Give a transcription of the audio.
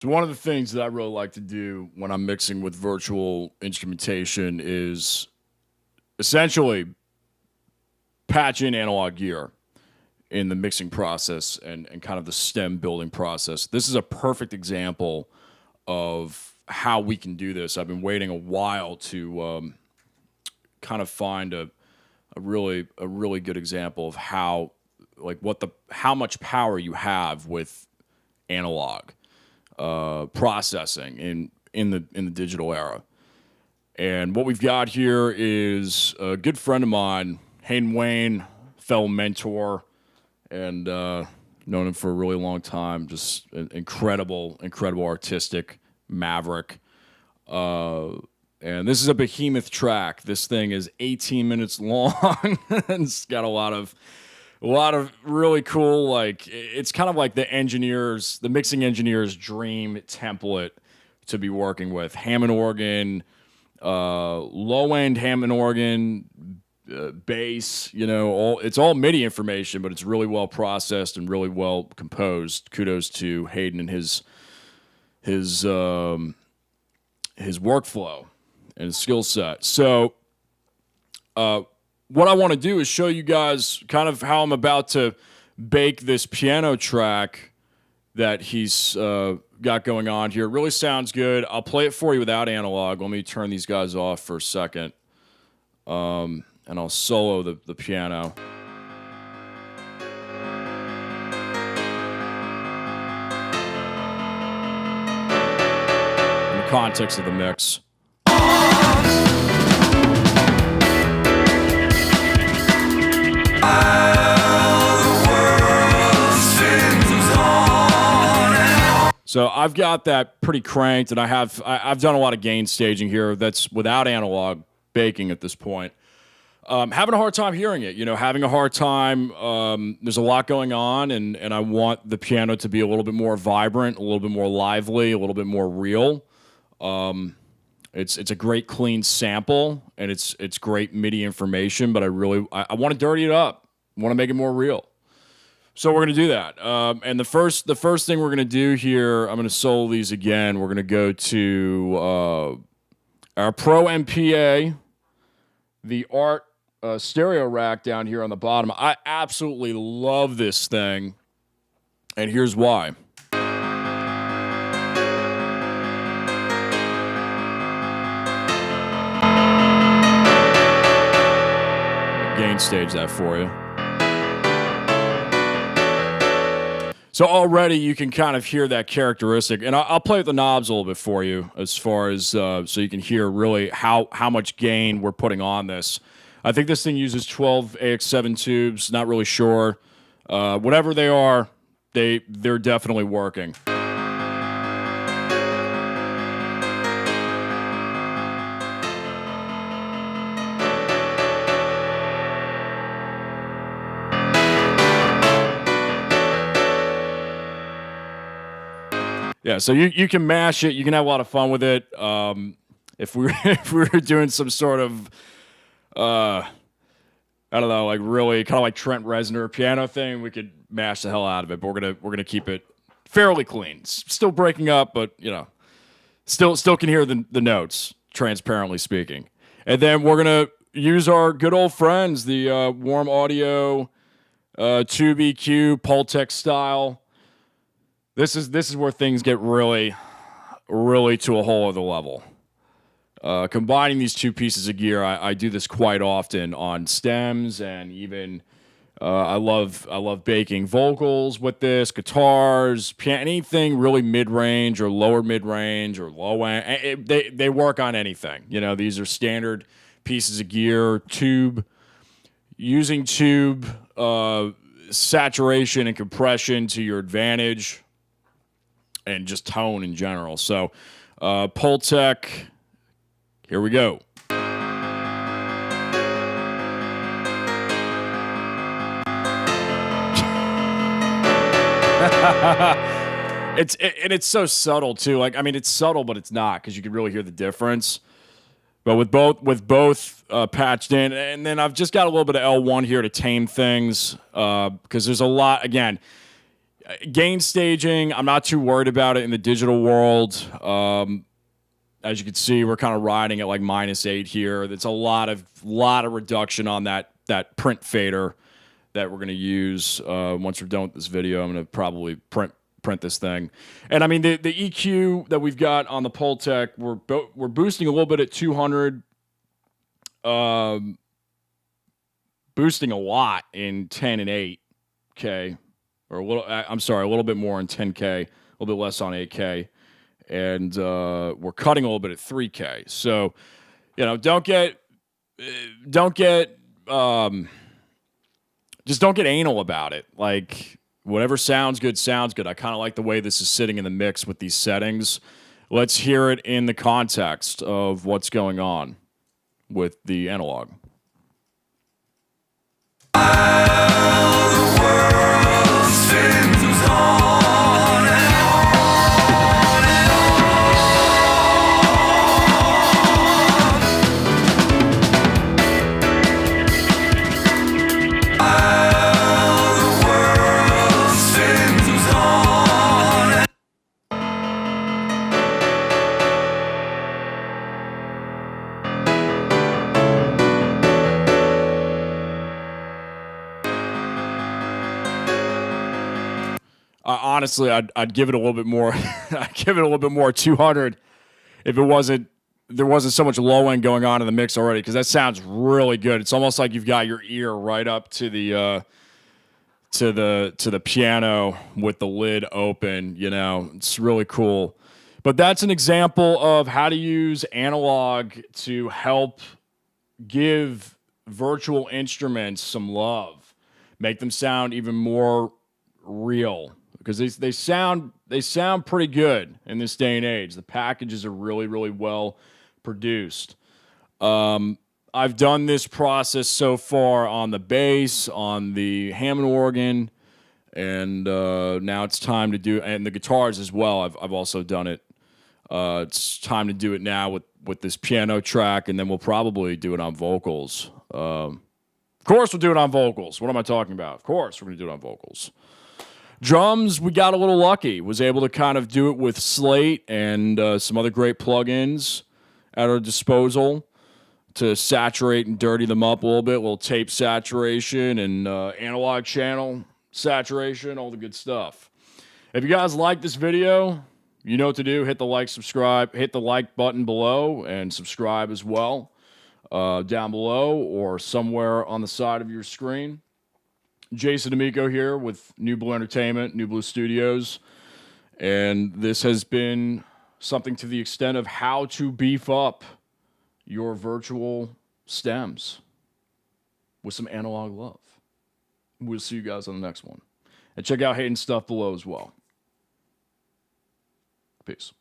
So one of the things that I really like to do when I'm mixing with virtual instrumentation is essentially patch in analog gear in the mixing process and kind of the stem building process. This is a perfect example of how we can do this. I've been waiting a while to kind of find a really good example of how how much power you have with analog processing in the digital era. And what we've got here is a good friend of mine, Hayden Wayne, fellow mentor, and known him for a really long time. Just an incredible artistic maverick. And this is a behemoth track. This thing is 18 minutes long. And it's got a lot of really cool, like, it's kind of like the mixing engineer's dream template to be working with. Hammond organ, low end Hammond organ, bass, it's all MIDI information, but it's really well processed and really well composed. Kudos to Hayden and his workflow and his skill set. So, what I want to do is show you guys kind of how I'm about to bake this piano track that he's got going on here. It really sounds good. I'll play it for you without analog. Let me turn these guys off for a second. And I'll solo the piano. In the context of the mix. So I've got that pretty cranked, and I've done a lot of gain staging here. That's without analog baking at this point. Having a hard time hearing it, having a hard time. There's a lot going on, and I want the piano to be a little bit more vibrant, a little bit more lively, a little bit more real. It's a great clean sample, and it's great MIDI information, but I want to dirty it up. I want to make it more real. So we're going to do that. And the first thing we're going to do here, I'm going to solo these again. We're going to go to our Pro MPA, the Art stereo rack down here on the bottom. I absolutely love this thing, and here's why. Gain stage that for you. So already you can kind of hear that characteristic, and I'll play with the knobs a little bit for you as far as so you can hear really how much gain we're putting on this. I think this thing uses 12 AX7 tubes. Not really sure. Whatever they are, they're definitely working. Yeah, so you can mash it. You can have a lot of fun with it. If we were doing some sort of I don't know, like really kind of like Trent Reznor piano thing, we could mash the hell out of it. But we're gonna keep it fairly clean. It's still breaking up, but still can hear the notes, transparently speaking. And then we're gonna use our good old friends, the Warm Audio Tube EQ Pultec style. This is where things get really to a whole other level. Combining these two pieces of gear, I do this quite often on stems, and even I love baking vocals with this, guitars, piano, anything really mid-range or lower mid-range or low end. They work on anything. These are standard pieces of gear. Using tube saturation and compression to your advantage, and just tone in general. So, Pultec, here we go. It's so subtle too. Like, I mean, it's subtle, but it's not, because you can really hear the difference. But with both patched in, and then I've just got a little bit of L1 here to tame things, because there's a lot. Again, Gain staging, I'm not too worried about it in the digital world. As you can see, we're kind of riding at like -8 here. That's a lot of reduction on that print fader that we're going to use. Once we're done with this video, I'm going to probably print this thing. And I mean, the EQ that we've got on the Pultec, we're boosting a little bit at 200, boosting a lot in 10 and 8K, or a little bit more in 10K, a little bit less on 8K. And we're cutting a little bit at 3K. So, don't get just don't get anal about it. Like, whatever sounds good, sounds good. I kind of like the way this is sitting in the mix with these settings. Let's hear it in the context of what's going on with the analog. Honestly, I'd give it a little bit more. I'd give it a little bit more 200 if there wasn't so much low end going on in the mix already, because that sounds really good. It's almost like you've got your ear right up to the piano with the lid open. It's really cool. But that's an example of how to use analog to help give virtual instruments some love, make them sound even more real. Because they sound pretty good in this day and age. The packages are really, really well produced. I've done this process so far on the bass, on the Hammond organ, and now it's time to do, and the guitars as well. I've also done it. It's time to do it now with this piano track, and then we'll probably do it on vocals. Of course, we'll do it on vocals. What am I talking about? Of course, we're going to do it on vocals. Drums, we got a little lucky. Was able to kind of do it with Slate and some other great plugins at our disposal to saturate and dirty them up a little bit. A little tape saturation and analog channel saturation, all the good stuff. If you guys like this video, you know what to do. Hit the like, subscribe, hit the like button below, and subscribe as well down below or somewhere on the side of your screen. Jason Damico here with New Blue Entertainment, New Blue Studios, and this has been something to the extent of how to beef up your virtual stems with some analog love. We'll see you guys on the next one. And check out Hayden's stuff below as well. Peace.